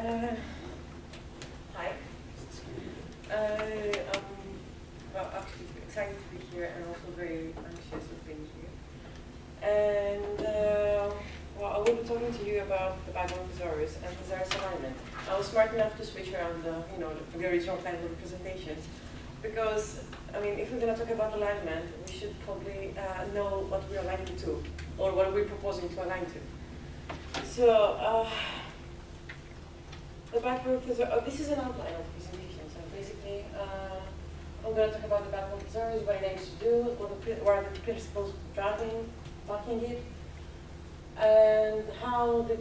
Hi. I'm well, actually excited to be here and also very anxious of being here. And well, I will be talking to you about the background Thesaurus and Thesaurus alignment. I was smart enough to switch around the original title of the presentation because, I mean, if we're going to talk about alignment, we should probably know what we're aligning to or what we're proposing to align to. So, the background Thesaurus, this is an outline of the presentation. So basically, I'm going to talk about the background Thesaurus, what it aims to do, what are the principles driving, backing it, and how the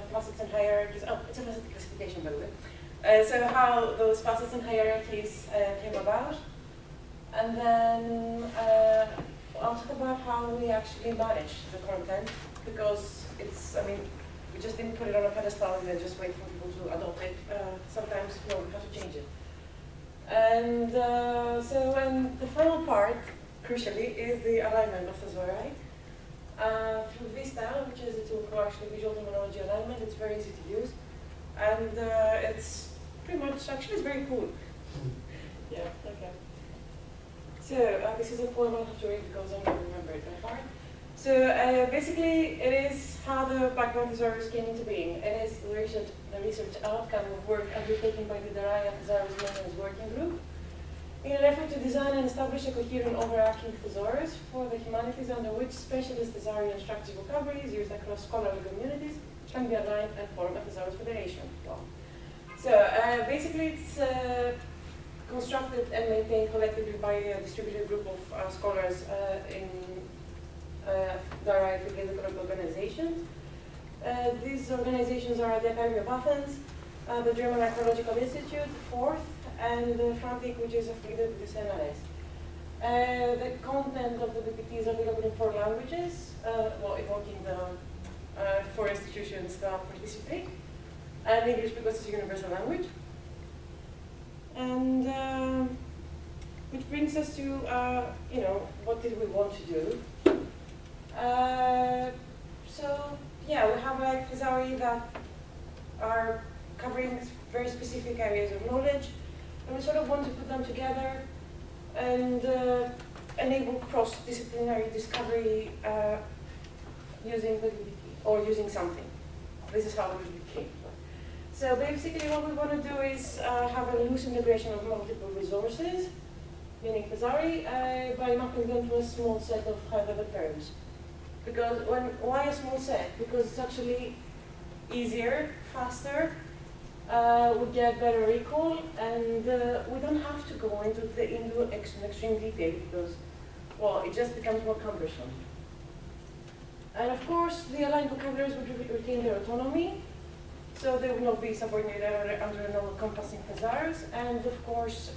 facets and hierarchies, it's a facet classification by the way, so how those facets and hierarchies came about, and then I'll talk about how we actually manage the content, because it's, I mean, we just didn't put it on a pedestal and then just wait for people to adopt it. Sometimes, no, we have to change it. And and the final part, crucially, is the alignment of Thesauri. Through Vista, which is a tool for actually visual terminology alignment, it's very easy to use. And it's pretty much, actually it's very cool. Yeah, okay. So this is a poem I'll have to read because I don't remember it by heart. So basically, it is how the background Thesaurus came into being. It is the research outcome of work undertaken by the Darai and Thesaurus Maintenance Working Group in an effort to design and establish a coherent overarching thesaurus for the humanities under which specialist Thesaurian structured vocabularies used across scholarly communities can be aligned and form a thesaurus federation. Well, so basically, it's constructed and maintained collectively by a distributed group of scholars in Darai affiliated organizations. These organizations are the Academy of Athens, the German Archaeological Institute, Fourth, and the Frantic, which is affiliated with the CNRS. The content of the BPT is available in 4 languages, well, invoking the 4 institutions that participate, and English because it's a universal language. And which brings us to, you know, what did we want to do? So, yeah, we have like thesauri that are covering very specific areas of knowledge, and we sort of want to put them together and enable cross-disciplinary discovery using the VBT, or using something. This is how the VBT came. So basically what we want to do is have a loose integration of multiple resources, meaning thesauri, by mapping them to a small set of high-level terms. Because why a small set? Because it's actually easier, faster, we get better recall, and we don't have to go into extreme detail because, well, it just becomes more cumbersome. And of course, the aligned vocabularies would retain their autonomy, so they will not be subordinated under an all-encompassing thesaurus, and of course,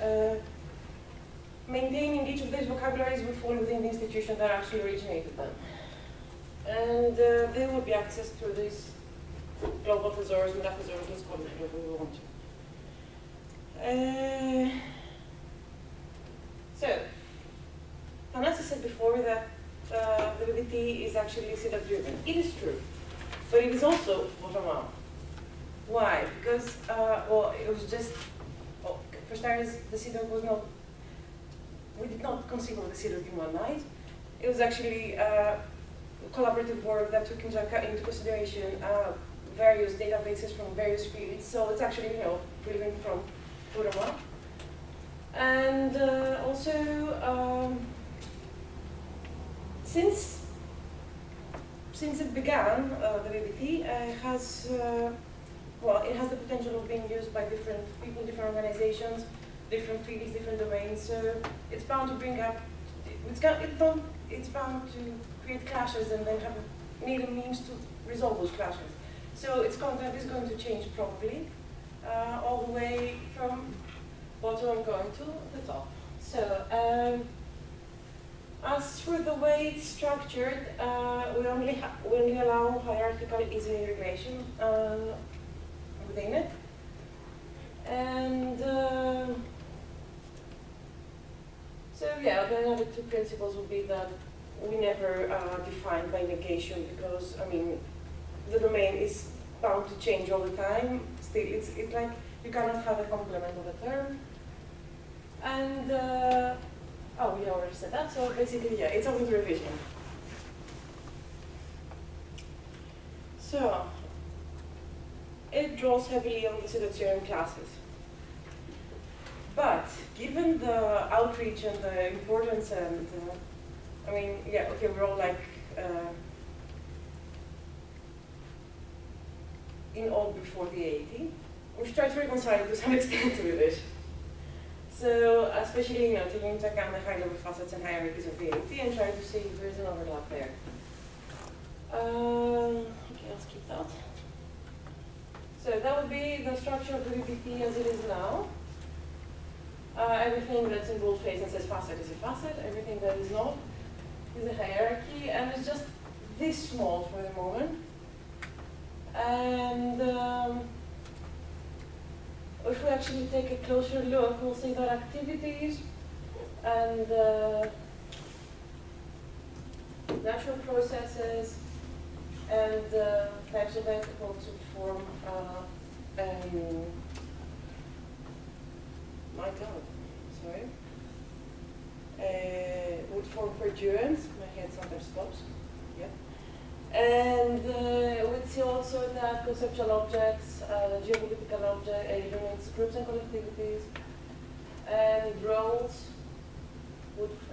maintaining each of these vocabularies will fall within the institution that actually originated them. And they will be accessed through this global thesaurus, meta-thesaurus, let's call it whatever we want to. So, Thanassis said before that the VBT is actually setup-driven. It is true, but it is also bottom-up. Why? Because, well, it was just, well, for starters, the setup was not, we did not conceive of the setup in one night. It was actually collaborative work that took into consideration various databases from various fields. So it's actually, you know, building from bottom up. And also, since it began, the VBT has, well, it has the potential of being used by different people, different organizations, different fields, different domains. So it's bound to bring up, it's bound to create clashes and then need a means to resolve those clashes. So its content is going to change probably, all the way from bottom going to the top. So as for the way it's structured, we only allow hierarchical easy integration within it. And so yeah, the other 2 principles would be that we never define by negation because, I mean, the domain is bound to change all the time. Still, it's like you cannot have a complement of a term. And oh, we already said that. So basically, yeah, it's open to revision. So it draws heavily on the pseudo-theorem classes. But given the outreach and the importance and, I mean, yeah, okay, we're all like in all before the AAT. We've tried to reconcile to some extent with it. So especially, taking into account the high-level facets and hierarchies of the AAT and trying to see if there's an overlap there. Okay, let's keep that. So that would be the structure of the VPT as it is now. Everything that's in boldface and says facet is a facet. Everything that is not is a hierarchy, and it's just this small for the moment. And if we actually take a closer look, we'll see that activities and natural processes and types of entities would form, my God, sorry, would form perdurance. My head sometimes stops. Yeah. And we'd see also that conceptual objects, geopolitical units, groups and collectivities, and roles,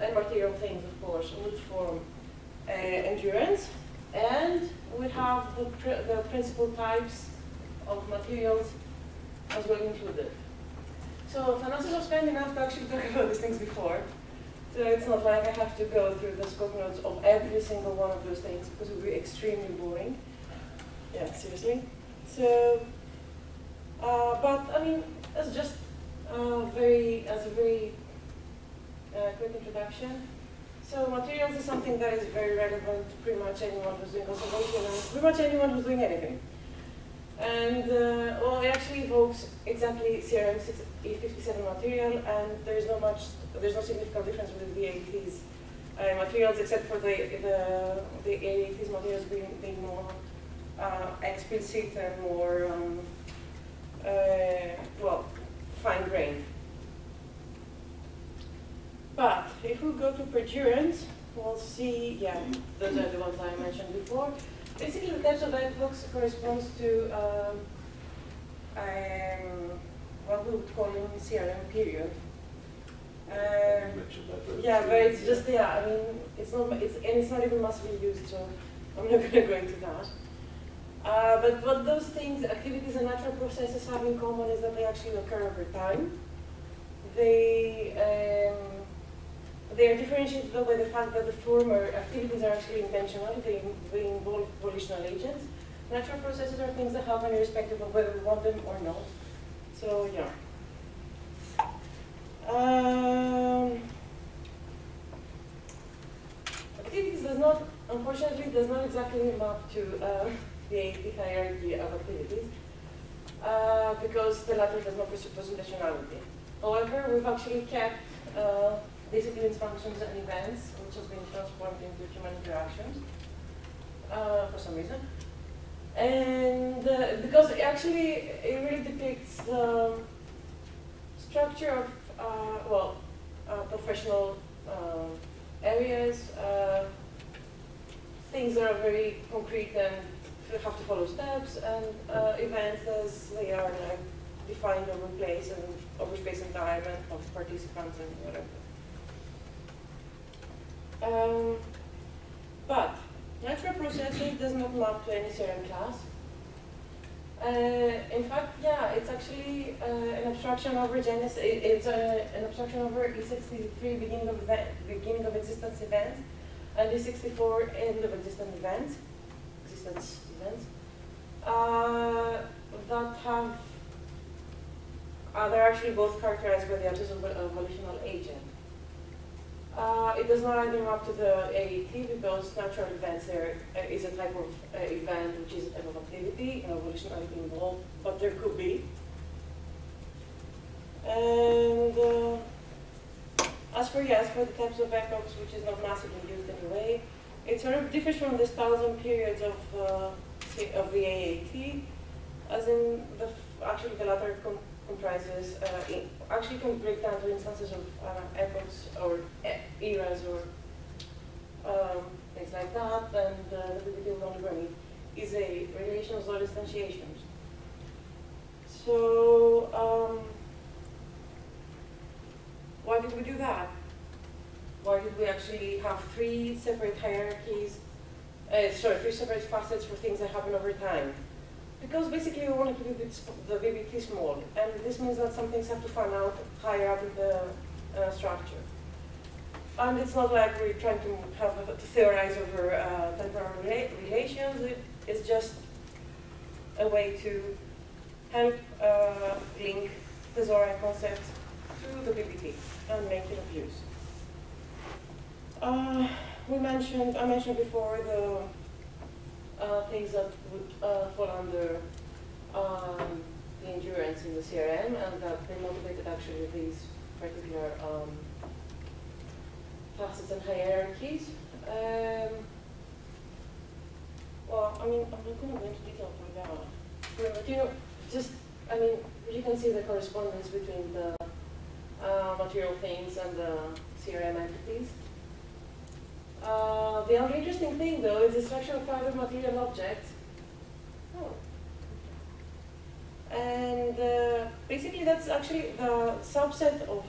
and material things, of course, would form endurance. And we have the principal types of materials as well included. So Thanasis was kind enough to actually talk about these things before. So it's not like I have to go through the scope notes of every single one of those things because it would be extremely boring. Yeah, seriously. So, but I mean, as just a very quick introduction. So materials is something that is very relevant to pretty much anyone who's doing conservation and pretty much anyone who's doing anything. And well, it actually evokes exactly CRM E57 material, and there's no significant difference with the AAT's materials, except for the AAT's materials being more explicit and more well, fine-grained. But if we go to perdurance, we'll see, yeah, those are the ones I mentioned before. Basically, the types of epochs corresponds to what we would call in CRM period. Yeah, but it's just, yeah, I mean, it's not even massively used, so I'm not going to go into that. But what those things, activities and natural processes have in common is that they actually occur over time. They are differentiated by the fact that the former activities are actually intentional, they involve volitional agents. Natural processes are things that happen irrespective of whether we want them or not. So, yeah. Activities unfortunately, does not exactly map to the AAT hierarchy of activities because the latter does not presuppose intentionality. However, we've actually kept disciplines, functions, and events, which has been transformed into human interactions for some reason. And because it really depicts the structure of, professional areas, things that are very concrete and have to follow steps, and events as they are like defined over place and over space and time and of participants and whatever. But natural processes does not map to any CRM class. In fact, yeah, it's actually an abstraction over Genesis. It's an abstraction over E63 beginning of existence events, and E64 end of existence events that have they're actually both characterized by the absence of a volitional agent. It does not either map to the AAT because natural events there is a type of event which is a type of activity, no volitionality involved, but there could be. And as for the types of epochs, which is not massively used anyway, it sort of differs from the 1,000 periods of the AAT as in actually the latter comprises, actually can break down to instances of epochs or eras or things like that, and the BBT will only permit is a relation of zone instantiations. So, why did we do that? Why did we actually have three separate hierarchies, three separate facets for things that happen over time? Because basically we want to keep the BBT small, and this means that some things have to fan out higher up in the structure. And it's not like we're trying to theorize over temporal relations. It's just a way to help link Thesaurus concepts to the BBT and make it of use. I mentioned before the things that would fall under the endurance in the CRM, and that they motivated actually these particular facets and hierarchies. Well, I mean, I'm not going to go into detail for that. But, you know, you can see the correspondence between the material things and the CRM entities. The only interesting thing, though, is the structural part of material objects. Oh. And basically, that's actually the subset of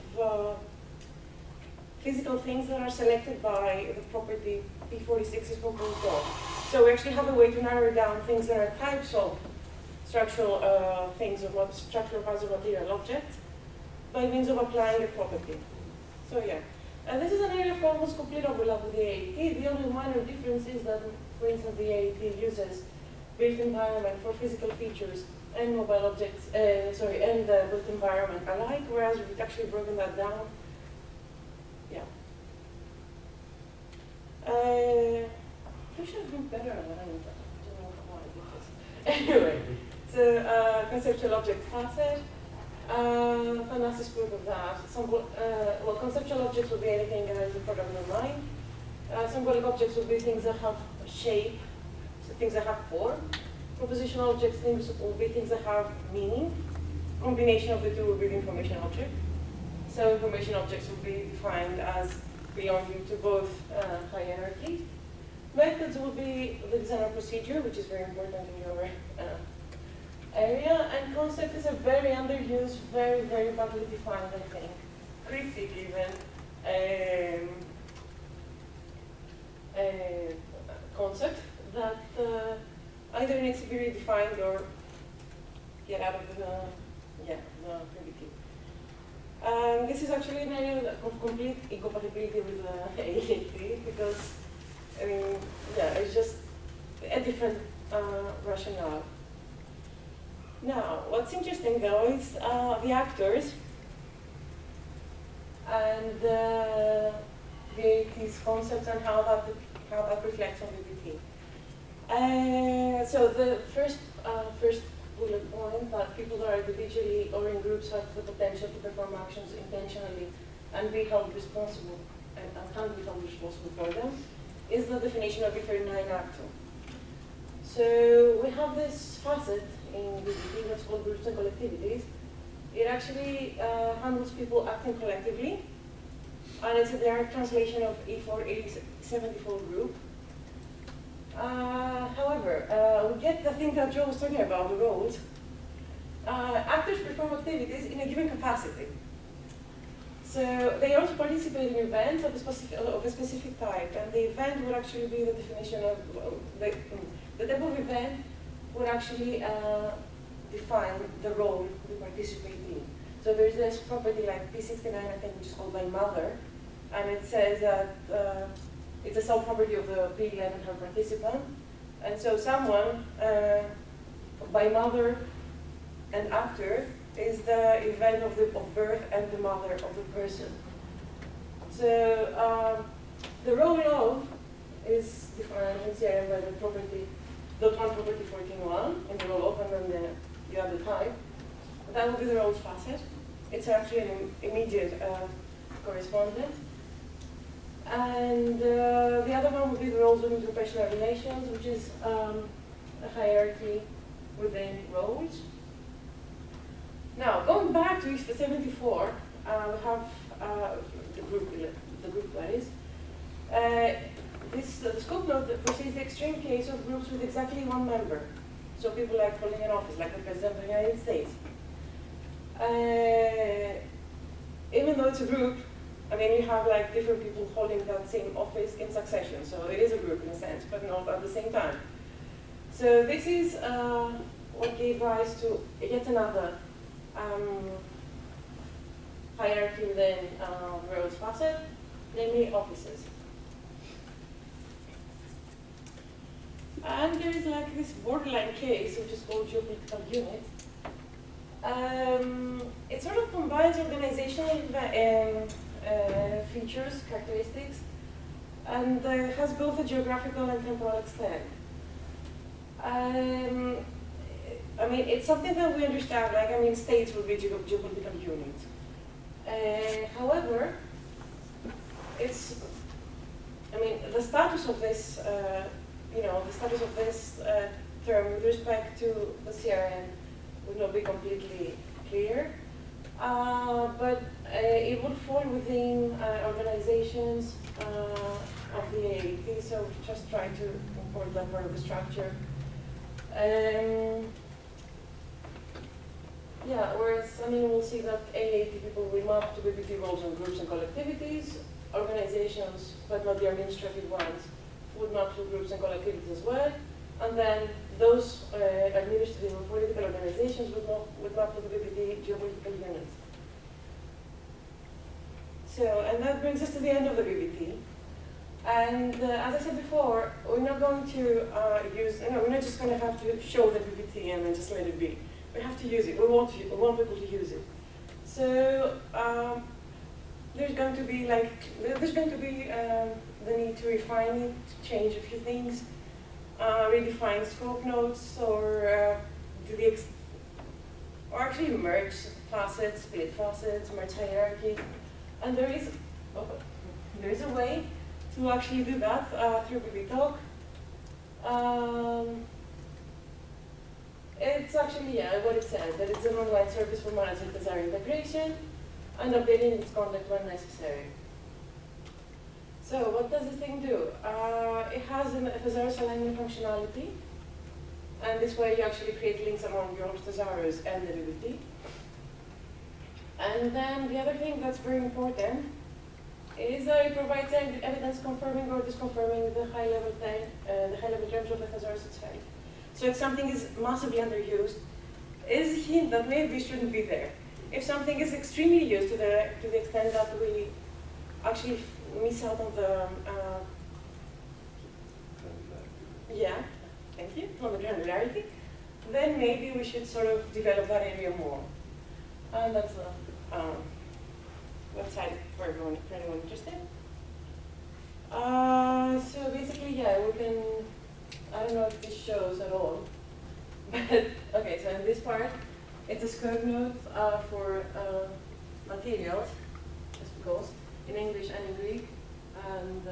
physical things that are selected by the property P46 is composed of. So we actually have a way to narrow down things that are types of structural things, of structural parts of material objects, by means of applying a property. So yeah. And this is an area of almost complete overlap with the AET. The only minor difference is that, for instance, the AET uses built environment for physical features and mobile objects, and the built environment alike, whereas we've actually broken that down. Yeah. I should have been better at that. I don't know how I did this. Anyway, so conceptual object facet. Thanas spoke of that. Well, conceptual objects would be anything that is a product of the mind. Symbolic objects would be things that have shape, so things that have form. Propositional objects will be things that have meaning. Combination of the two will be the information object. So information objects will be defined as belonging to both hierarchies. Methods will be the design of procedure, which is very important in your area, and concept is a very underused, very, very badly defined, I think, cryptic even, concept that either needs to be redefined or get out of the PBT. This is actually an area of complete incompatibility with AET because, I mean, yeah, it's just a different rationale. Now, what's interesting though is the actors and these concepts and how that reflects on BBT. So the first bullet point, that people that are individually or in groups have the potential to perform actions intentionally and be held responsible and can be held responsible for them, is the definition of B39 actor. So we have this facet in BBT that's called groups and collectivities. It actually handles people acting collectively, and it's a direct translation of E4A74 group. However, we get the thing that Joe was talking about, the roles. Actors perform activities in a given capacity. So they also participate in events of a specific type, and the event would actually be the definition of the type of event would actually define the role we participate in. So there's this property like P69, I think, which is called by mother, and it says that it's a sub-property of the P11 her participant, and so someone by mother and actor is the event of birth and the mother of the person. So the role of is defined in CRM by the property, .1 property 14.1 in the role of, and then you have the type. That will be the roles facet. It's actually an immediate correspondent. And the other one would be the roles of interpersonal relations, which is a hierarchy within roles. Now, going back to ISFA 74, we have the group that is. The scope note foresees the extreme case of groups with exactly one member. So people like holding an office, like the President of the United States. Even though it's a group, I mean, you have like different people holding that same office in succession. So it is a group in a sense, but not at the same time. So this is what gave rise to yet another hierarchy within roles facet, namely offices. And there is like this borderline case, which is called geopolitical unit. It sort of combines organizational features, characteristics, and has both a geographical and temporal extent. I mean, it's something that we understand, like, I mean, states will be geopolitical units. However, it's, I mean, the status of this, the status of this term with respect to the CRN would not be completely clear, but it would fall within organizations of the AAT, so just trying to import that part of the structure. Yeah, whereas, I mean, we'll see that AAT people will map to BBT roles on groups and collectivities. Organizations, but not the administrative ones, would map to groups and collectivities as well. And then those administrative or political organizations would map to the BBT geopolitical units. So, and that brings us to the end of the BBT. And as I said before, we're not going to we're not just going to have to show the BBT and then just let it be. We have to use it. We want people to use it. So there's going to be the need to refine it, to change a few things, redefine scope notes, or actually merge facets, split facets, merge hierarchy, and there is a way to actually do that through BB Talk. It's actually, what it says, that it's an online service for managing Thesaurus integration and updating its content when necessary. So what does this thing do? It has a Thesaurus alignment functionality, and this way you actually create links among your Thesaurus and the BBT. And then the other thing that's very important is that it provides evidence confirming or disconfirming the high-level terms of the Thesaurus itself. So if something is massively underused, it is a hint that maybe it shouldn't be there. If something is extremely used to the extent that we actually miss out on the on the granularity, then maybe we should sort of develop that area more. And that's a website for anyone interested. So basically, we can. I don't know if this shows at all, but okay. So in this part, it's a scope note for materials, just because in English and in Greek, and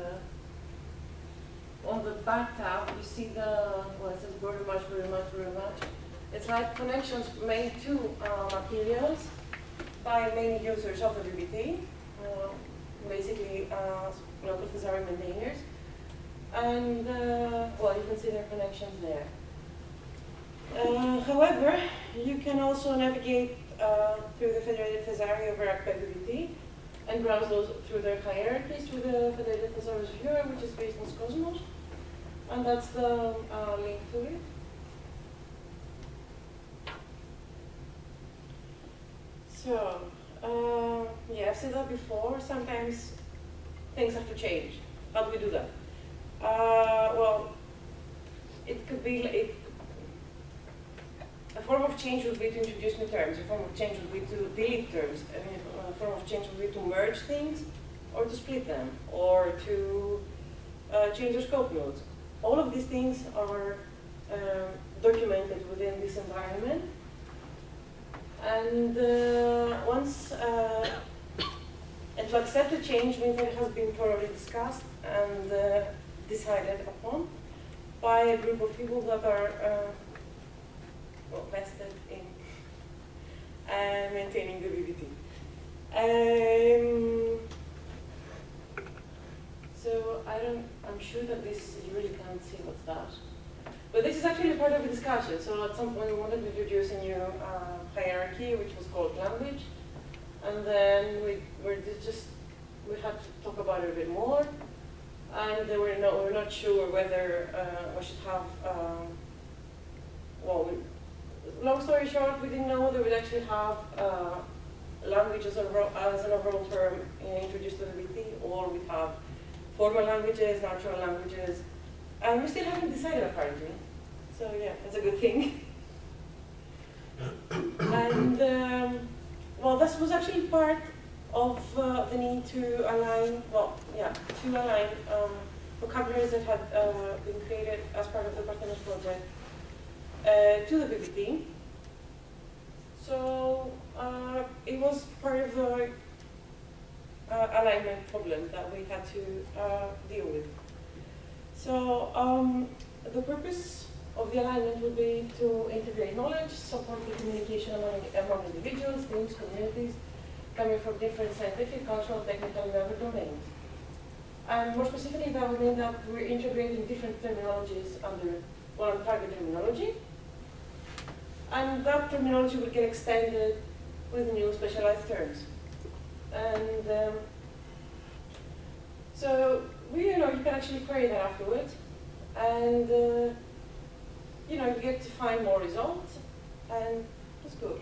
on the back tab you see it says very much. It's like connections made to materials by many users of the BBT, basically local Thesaurus maintainers. And, you can see their connections there. However, you can also navigate through the Federated Thesaurus over BBT and browse those through their hierarchies through the Federated Thesaurus Viewer, which is based on Cosmos. And that's the link to it. So, I've said that before. Sometimes things have to change. How do we do that? It could be a form of change would be to introduce new terms. A form of change would be to delete terms. A form of change would be to merge things, or to split them, or to change the scope nodes. All of these things are documented within this environment. And and to accept a change means that it has been thoroughly discussed and decided upon by a group of people that are vested in maintaining the VBT. So I'm sure that this, you really can't see what's that. But this is actually part of the discussion. So at some point we wanted to introduce a new hierarchy, which was called language. And then we had to talk about it a bit more. And then we're not sure whether we should have, long story short, we didn't know whether we'd actually have language as an overall term introduced to the VT, or we'd have formal languages, natural languages, and we still haven't decided apparently. So yeah, that's a good thing. And this was actually part of the need to align, vocabularies that had been created as part of the Parthenos project to the BBT. So it was part of the alignment problem that we had to deal with. So the purpose of the alignment would be to integrate knowledge, support the communication among individuals, teams, communities, coming from different scientific, cultural, technical, and other domains. And more specifically, that would mean that we're integrating different terminologies under one target terminology. And that terminology will get extended with new specialized terms. And so you can actually query that afterwards, and you get to find more results, and that's good.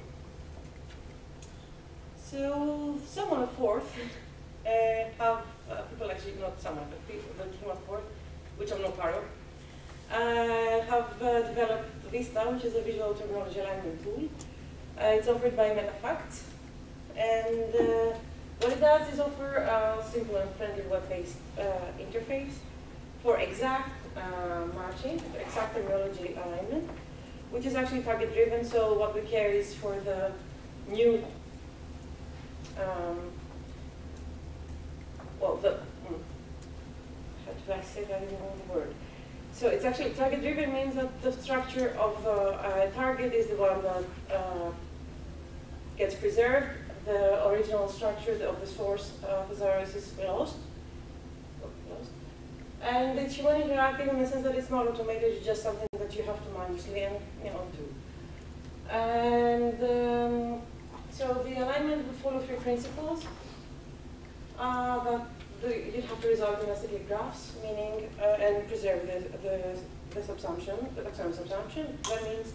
So someone of fourth have people, actually not someone, but people, the team of fourth, which I'm not part of, have developed Vista, which is a visual terminology alignment tool. It's offered by MetaFact, and what it does is offer a simple and friendly web-based interface for exact matching, exact terminology alignment, which is actually target-driven. So what we care is for the new, how do I say that in one word? So it's actually target-driven means that the structure of the target is the one that gets preserved. The original structure of the source Thesaurus is lost. And it's human interactive in the sense that it's not automated, it's just something that you have to manually do. And so the alignment will follow three principles that you'd have to result in acyclic graphs, meaning and preserve the subsumption, the taxonomy subsumption. That means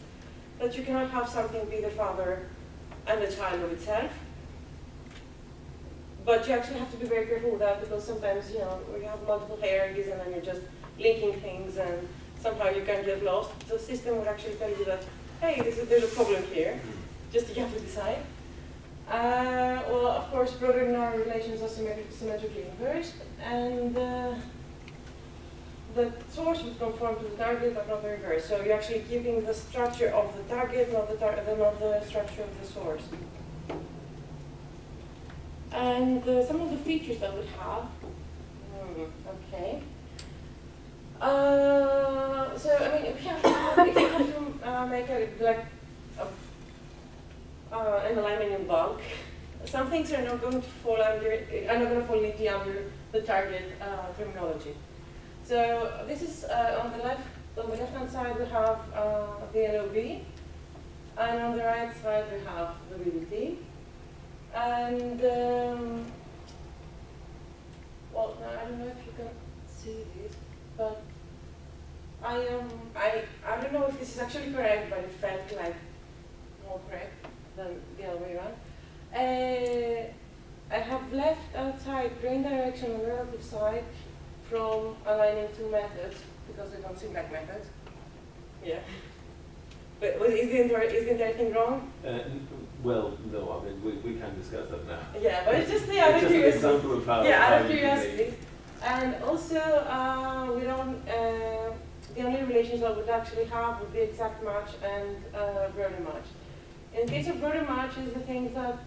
that you cannot have something be the father and the child of itself. But you actually have to be very careful with that, because sometimes, you have multiple hierarchies and then you're just linking things and somehow you can get lost. The system would actually tell you that, hey, there's a problem here, just you have to decide. Well, of course, broader relations are symmetrically inversed, and the source would conform to the target, but not the reverse. So you're actually keeping the structure of the target, not the structure of the source. And some of the features that we have, okay. So I mean, if you have to make an alignment in bulk, some things are not going to fall neatly under the target terminology. So this is on the left-hand side we have the LOB, and on the right side we have the VBT. And well, I don't know if you can see this, but I don't know if this is actually correct, but it felt like more correct than the other way around. I have left outside grain direction and relative side from aligning two methods because they don't seem like methods. Yeah. But is the entire thing wrong? Well, no, I mean, we can discuss that now. Yeah, but it's just the out of curiosity. An example of how, out of curiosity. And also, we don't, the only relations that would actually have would be exact match and broader match. In the case of broader match, is the things that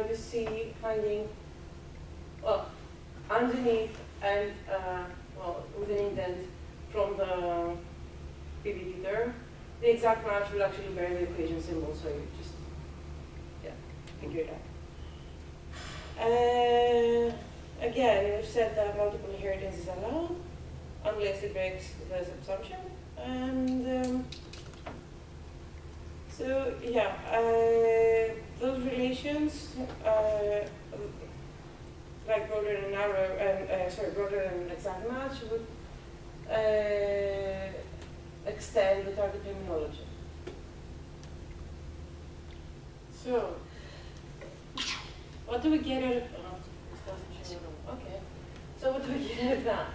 you see hanging, well, underneath and, well, with an indent from the PBT term. the exact match will actually vary the equation symbol, so you just, yeah, figure it out. Again, we've said that multiple inheritance is allowed, unless it breaks the assumption. And so, yeah, those relations, like broader and narrow, and broader and exact match would extend the target terminology. So, what do we get out of? Oh, this doesn't show it all. Okay. So what do we get out of that?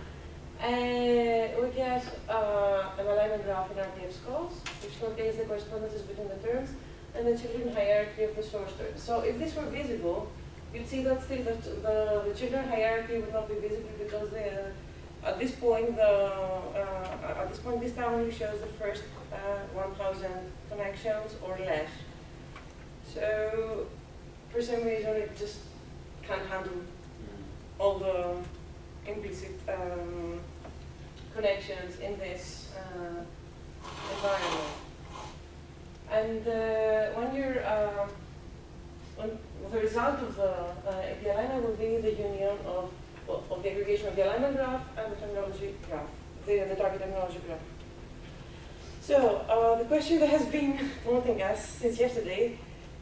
We get an alignment graph in RPF scores, which contains the correspondences between the terms and the children hierarchy of the source terms. So if this were visible, you'd see that still the children hierarchy would not be visible because at this point this time only shows the first 1,000 connections or less. So for some reason it just can't handle all the implicit connections in this environment. And when you're when the result of the alignment will be the union of the aggregation of the alignment graph and the terminology graph, the target terminology graph. So the question that has been haunting us since yesterday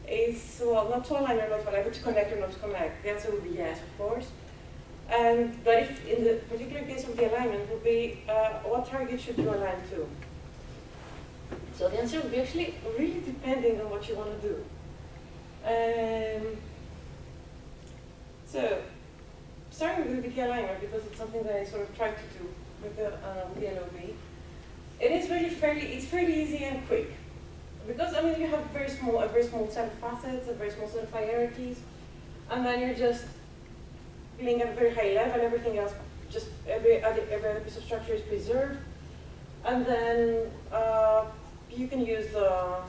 is, well, not to align or not to align, but to connect or not to connect. The answer would be yes, of course. But if in the particular case of the alignment would be, what target should you align to? So the answer would be actually really depending on what you want to do. So starting with the key alignment, because it's something that I sort of tried to do with the LOB, it is really fairly easy and quick. Because I mean you have a very small set of facets, a very small set of hierarchies, and then you're just being at a very high level, everything else, just every other piece of structure is preserved, and then you can use the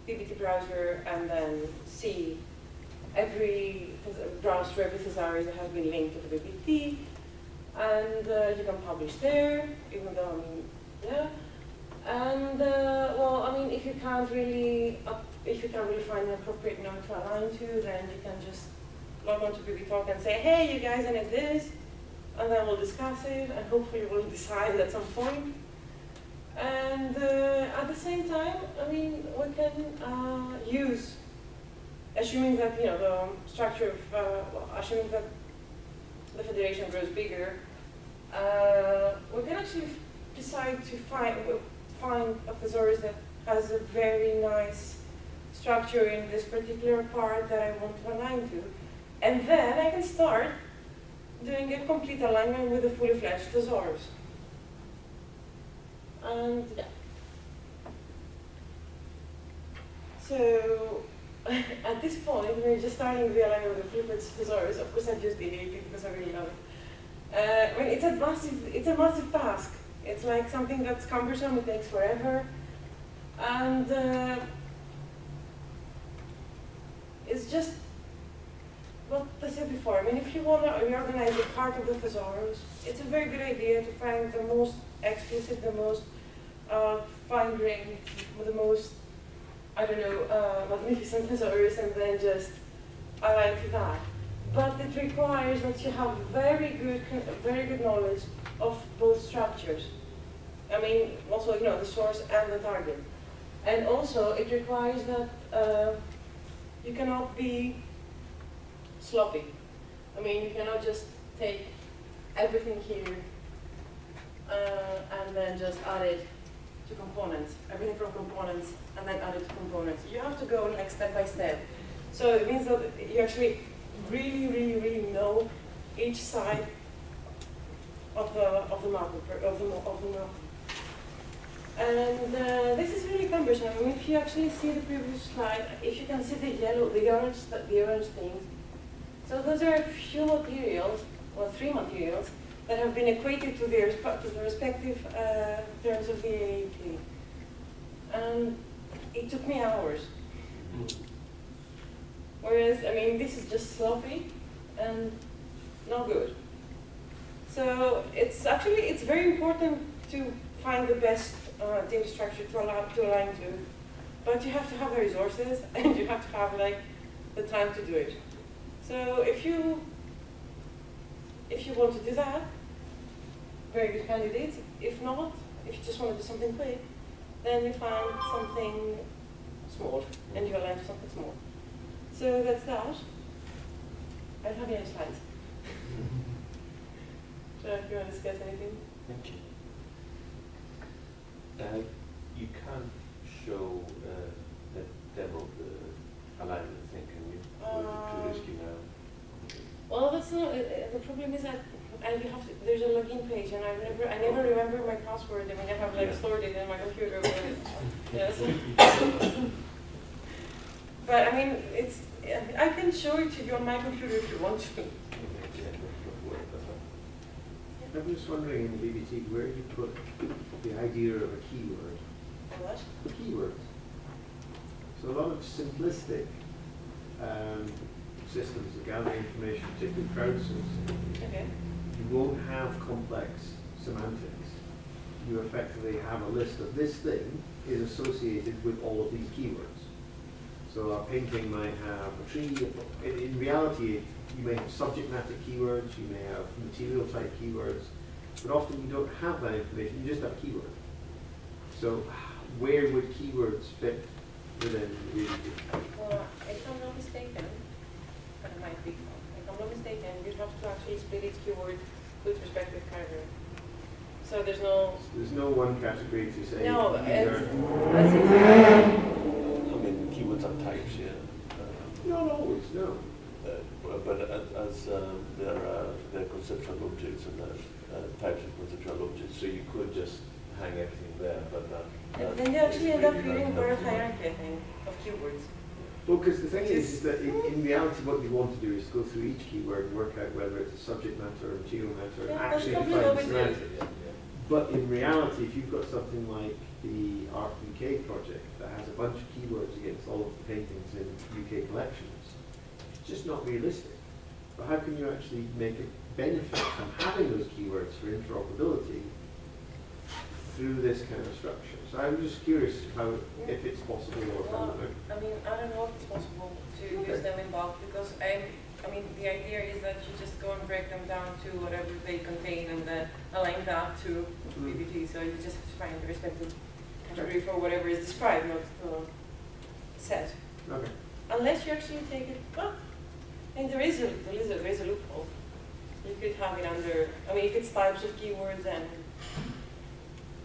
PBT browser and then see browse through every thesaurus that has been linked to the PBT, and you can publish there, even though I mean yeah. And well, I mean, if you can't really find an appropriate node to align to, then you can just log on to PBTalk and say, hey, you guys, I need this, and then we'll discuss it, and hopefully we'll decide at some point. And at the same time, I mean, we can use, assuming that the structure of, assuming that the federation grows bigger, we can actually decide to find a thesaurus that has a very nice structure in this particular part that I want to align to. And then I can start doing a complete alignment with a fully fledged thesaurus. And yeah. So at this point, we're just starting the alignment with a fully fledged thesaurus. Of course, I just did it because I really love it. When it's a massive task. It's like something that's cumbersome, it takes forever. And it's just what I said before. I mean, if you want to reorganize the part of the thesaurus, it's a very good idea to find the most explicit, the most fine-grained, the most, I don't know, magnificent thesaurus, and then just align to that. But it requires that you have very good knowledge of both structures. I mean, also, the source and the target. And also, it requires that you cannot be sloppy. I mean, you cannot just take everything here and then just add it to components, everything from components, and then add it to components. You have to go like step by step. So it means that you actually really know each side of the map. And this is really cumbersome. I mean, if you actually see the previous slide, if you can see the orange things, so those are a few materials, well, 3 materials, that have been equated to the respective terms of the AAT. And it took me hours. Whereas, I mean, this is just sloppy and not good. So it's very important to find the best data structure to align to, but you have to have the resources and you have to have like the time to do it. So if you want to do that, very good candidates. If not, if you just want to do something quick, then you find something small and you align to something small. So that's that. I don't have any slides. So if you want to discuss anything. Thank you. You can't show the demo of the alignment thing, can you? Or is it too risky now? Well, that's not. The problem is that you have to, there's a login page, and I never remember my password. I mean, I have like stored it in my computer. Yes. But I mean, I can show it to you on my computer if you want to. I'm just wondering in the BBT where you put the idea of a keyword. What? Keywords. So a lot of simplistic systems that gather information, particularly crowdsourcing, Okay. you won't have complex semantics. You effectively have a list of this thing is associated with all of these keywords. So a painting might have a tree. In reality, you may have subject matter keywords, you may have material type keywords, but often you don't have that information, you just have keyword. So where would keywords fit within the BBT? Well, if I'm not mistaken, but I might be wrong. If I'm not mistaken, you'd have to actually split each keyword with respect to the category. So there's no. There's no one category to say. No, these it's. are- That's exactly. I mean, keywords are types, yeah. Not always, no. But as there are conceptual objects and types of conceptual objects, so you could just hang everything there, but Then you actually end up really creating not a enough. hierarchy, I think, of keywords. Well, because the thing is that in reality what you want to do is go through each keyword and work out whether it's a subject matter or material matter and Yeah, that's actually probably define what the we do. semantics. But in reality, if you've got something like the Art UK project that has a bunch of keywords against all of the paintings in UK collections, it's just not realistic. But how can you actually make a benefit from having those keywords for interoperability through this kind of structure? So I'm just curious how, if it's possible or Well, how. I mean, I don't know if it's possible to use them in bulk because I mean, the idea is that you just go and break them down to whatever they contain and then align that to BBT. So you just have to find the respective category for whatever is described, not set. Okay. Unless you actually take it, well, and there is a loophole. You could have it under, I mean, if it's types of keywords and.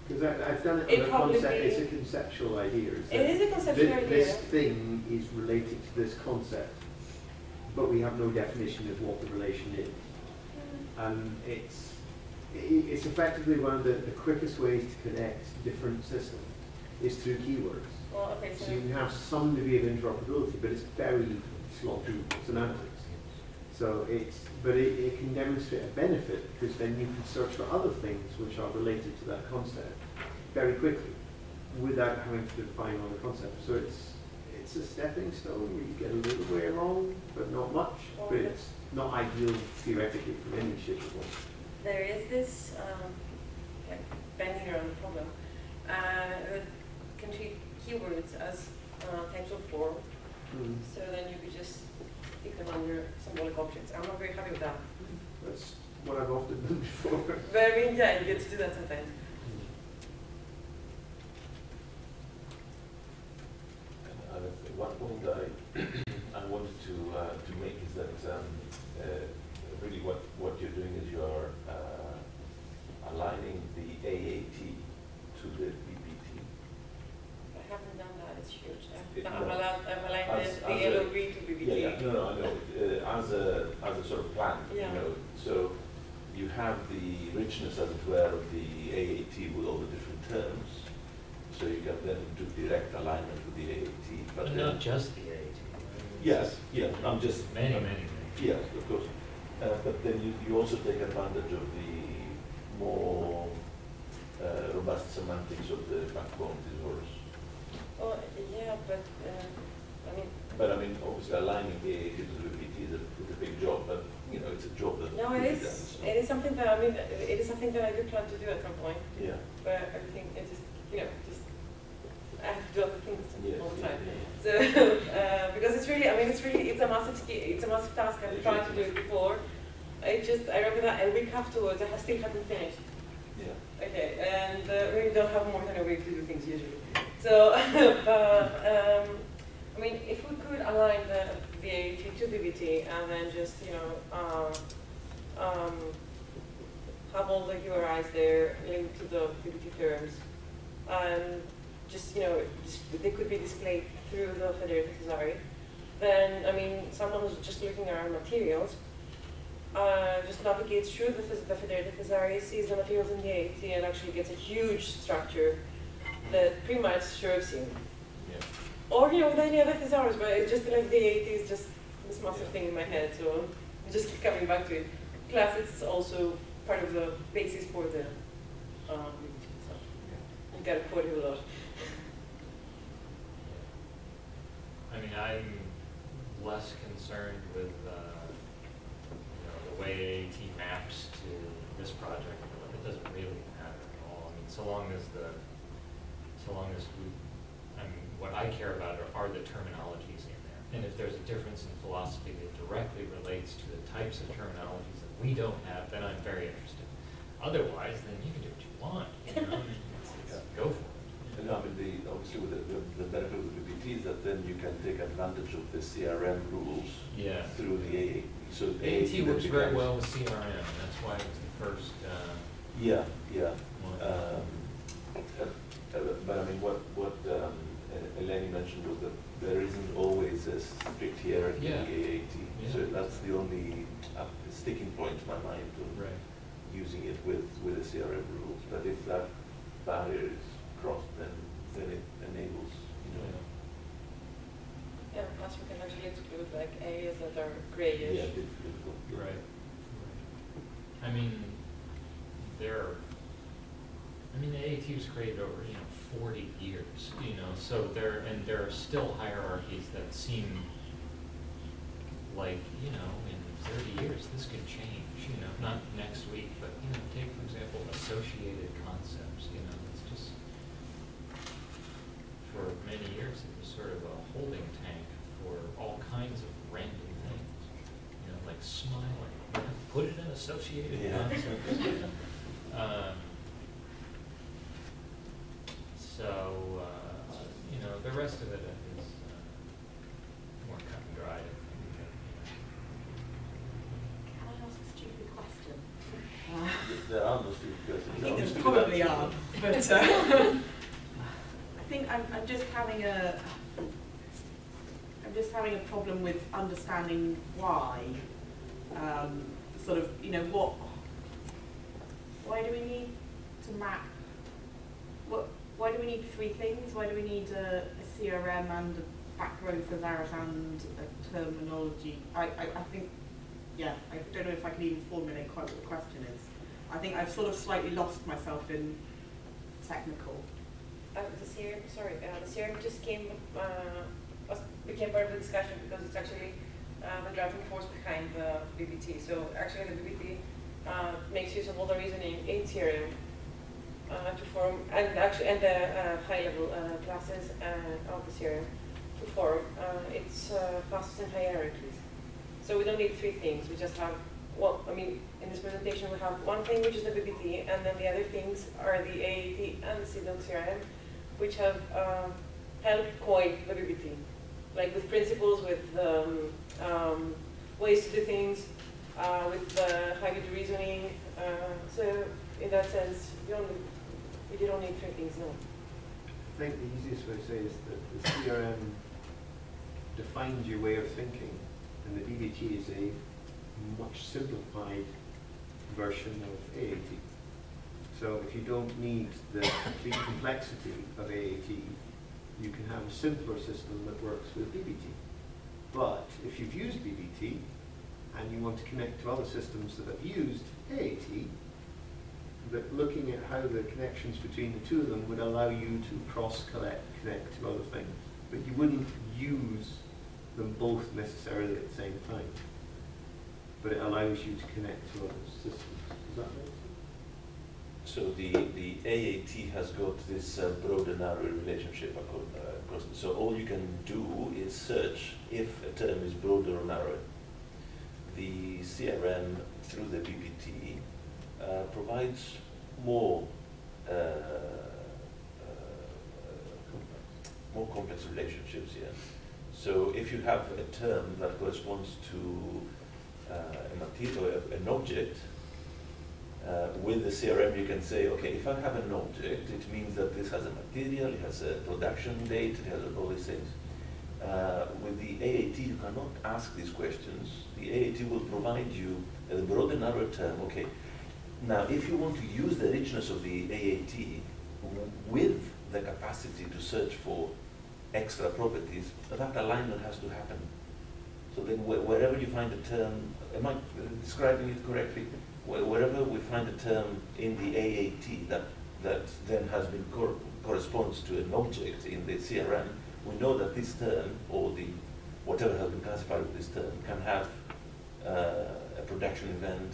Because I've done it It on a probably concept, be- it's a conceptual idea. It is a conceptual idea. This thing is related to this concept, but we have no definition of what the relation is. And it's effectively one of the quickest ways to connect different systems is through keywords. Well, okay, So you can have some degree of interoperability, but it's very sloppy semantics. So it can demonstrate a benefit because then you can search for other things which are related to that concept very quickly without having to define all the concepts. So it's a stepping stone where you get a little way along, but not much. But it's not ideal theoretically from any shape or form. there is this bending around the problem. That can treat keywords as types of form. So then you could just stick them under symbolic objects. I'm not very happy with that. That's what I've often done before. But I mean, yeah, you get to do that sometimes. One point I wanted to make is that really what you're doing is you're aligning the AAT to the BBT. I haven't done that, it's huge. It- I've no. aligned As the a- LOB to BBT. Yeah, no, I know. As a sort of plan, Yeah. you know, so you have the richness, as it were, of the AAT with all the different terms. So you can then do direct alignment with the AAT. But then, Not just the AAT. yes, yeah, I'm just Many, many. Yes, of course. But then you also take advantage of the more robust semantics of the backbone Thesaurus. Oh, yeah, but I mean, But I mean, obviously aligning the AAT to the BBT is a big job, but you know, it's a job that No, could it be done. is. So. It is something that, I mean, it is something that I do plan to do at some point. Yeah. But I think it just, you know, just I have to do other things Yes, all the time. yeah. So because it's really, I mean, it's a massive task. I've tried to do it before. I remember that a week afterwards, I still hadn't finished. Yeah. Okay, and we don't have more than a week to do things usually. So, but I mean, if we could align the VAT to BBT and then just, you know, have all the URIs there linked to the BBT terms, and just, you know, they could be displayed through the Federated Thesaurus, then, I mean, someone who's just looking at our materials just navigates through the Federated Thesaurus, sees the materials in the AAT, and actually gets a huge structure that pretty much serves him. Yeah. Or, you know, with any other thesaurus, but it's just like the AAT is just this massive thing in my head, so I just keep coming back to it. Plus, it's also part of the basis for the so you gotta quote it a lot. I mean, I'm less concerned with you know, the way AAT maps to this project. It doesn't really matter at all. I mean, so long as we, I mean, what I care about are the terminologies in there. And if there's a difference in philosophy that directly relates to the types of terminologies that we don't have, then I'm very interested. Otherwise, then you can do what you want. You know? Go for it. And I mean, obviously, with the benefit of the BBT is that then you can take advantage of the CRM rules through the AAT. So AAT works very well with CRM. That's why it was the first. Yeah. One. But I mean, what Eleni mentioned was that there isn't always a strict hierarchy in the AAT. Yeah. So that's the only sticking point in my mind of using it with the CRM rules. But if that barrier is crossed, then it enables, you know. Yeah, plus we can actually exclude like areas that are grayish. Yeah, difficult. Right. I mean, the AAT was created over 40 years, so there are still hierarchies that seem like in 30 years this could change, not next week, but take for example associated concepts, it's just for many years it was sort of a holding tank for all kinds of random things, like smiling, put it in associated concepts. So, the rest of it is more cut and dried. Can I ask a stupid question? There are no stupid questions. I think there Obviously, probably that's- are, but I think I'm just having a problem with understanding why. Why do we need to map? Why do we need three things? Why do we need a CRM and a backrow thesaurus and a terminology? I think, I don't know if I can even formulate quite what the question is. I think I've sort of slightly lost myself in technical. The CRM just became part of the discussion because it's actually the driving force behind the BBT. So actually the BBT makes use of all the reasoning in CRM to form, and the high-level classes of the CRM to form its classes and hierarchies. So we don't need three things. We just have, in this presentation we have one thing which is the BBT, and then the other things are the AAT and the CDOC CRM, which have helped coin the BBT, like with principles, with ways to do things, with high-level reasoning. So in that sense, you don't need three things, no. I think the easiest way to say is that the CRM defines your way of thinking, and the BBT is a much simplified version of AAT. So if you don't need the complete complexity of AAT, you can have a simpler system that works with BBT. But if you've used BBT and you want to connect to other systems that have used AAT, that looking at how the connections between the two of them would allow you to connect to other things. But you wouldn't use them both necessarily at the same time. but it allows you to connect to other systems. Does that make sense? So the AAT has got this broad and narrow relationship across. So all you can do is search if a term is broader or narrow. The CRM through the BPT provides more more complex relationships here. So if you have a term that corresponds to a material, an object, with the CRM you can say, okay, if I have an object, it means that this has a material, it has a production date, it has all these things. With the AAT you cannot ask these questions. The AAT will provide you a broad and narrow term. Okay, now if you want to use the richness of the AAT with the capacity to search for extra properties, that alignment has to happen. So then wherever you find a term, am I describing it correctly? Wherever we find a term in the AAT that then has been corresponds to an object in the CRM, we know that this term, or the whatever has been classified with this term, can have a production event,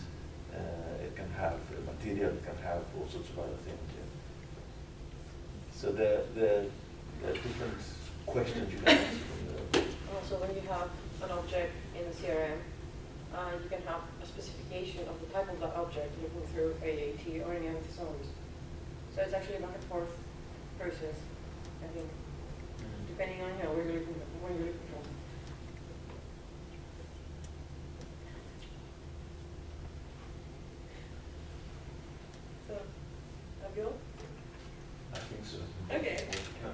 it can have a material, it can have all sorts of other things. Yeah. So there are different questions you can ask from the. Also, when you have an object in the CRM, you can have a specification of the type of that object looking through AAT or any other thesaurus. So it's actually a back and forth process, I think, depending on where you're looking from. So, have you all? I think so. Okay. Yeah.